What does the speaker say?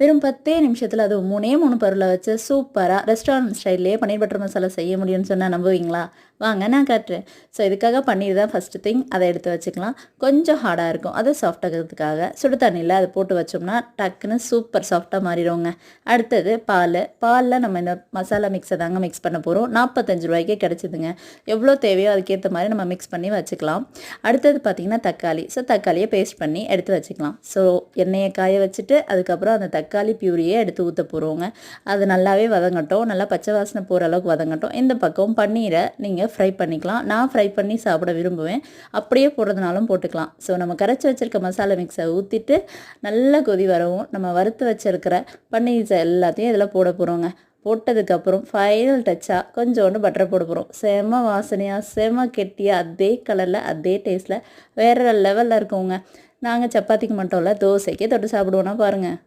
வெறும் 10 நிமிஷத்துல அதுவும் 3 பொருள வச்சு சூப்பரா ரெஸ்டாரண்ட் ஸ்டைல்லயே பன்னீர் பட்டர் மசாலா செய்ய முடியும்னு சொன்னா நம்புவீங்களா? வாங்க நான் காட்டுறேன். ஸோ இதுக்காக பன்னீர் தான் ஃபர்ஸ்ட்டு திங். அத எடுத்து வச்சுக்கலாம். கொஞ்சம் ஹார்டா இருக்கும். அத சாஃப்ட் ஆக்குறதுக்காக சுடு தண்ணீல அத போட்டு வச்சோம்னா டக்குன்னு சூப்பர் சாஃப்ட்டா மாறிருங்க. அடுத்தது பால்ல நம்ம இந்த மசாலா மிக்ஸ தாங்க மிக்ஸ் பண்ண போறோம். ரூ. 45க்கே கிடைச்சதுங்க. எவ்வளோ தேவையோ அதுக்கேத்த மாரி நம்ம மிக்ஸ் பண்ணி வச்சுக்கலாம். அடுத்தது பார்த்தீங்கன்னா தக்காளி. ஸோ தக்காளிய பேஸ்ட் பண்ணி எடுத்து வச்சுக்கலாம். ஸோ எண்ணெய காய வச்சுட்டு அதுக்கப்புறம் அந்த தக்காளி பியூரியே எடுத்து ஊத்த போறோங்க. அது நல்லாவே வதங்கட்டும். நல்லா பச்சை வாசனை போற அளவுக்கு வதங்கட்டும். இந்த பக்கம் பன்னீர நீங்க ஃப்ரை பண்ணிக்கலாம். நான் ஃப்ரை பண்ணி சாப்பிட விரும்புவேன். அப்படியே போடுறதுனாலும் போட்டுக்கலாம். ஸோ நம்ம கரைச்சி வச்சிருக்க மசாலா மிக்ஸை ஊற்றிட்டு நல்லா கொதி வரவும் நம்ம வறுத்து வச்சிருக்கிற பன்னீர் எல்லாத்தையும் இதில் போட போகிறோங்க. போட்டதுக்கப்புறம் ஃபைனல் டச்சாக கொஞ்சோண்டு பட்டர் போட போகிறோம். செம வாசனையாக செம கெட்டியாக அதே கலரில் அதே டேஸ்ட்டில் வேறு லெவலில் இருக்குங்க. நாங்கள் சப்பாத்திக்கு மட்டும் இல்லை தோசைக்கே தொட்டு சாப்பிடுவோன்னா பாருங்கள்.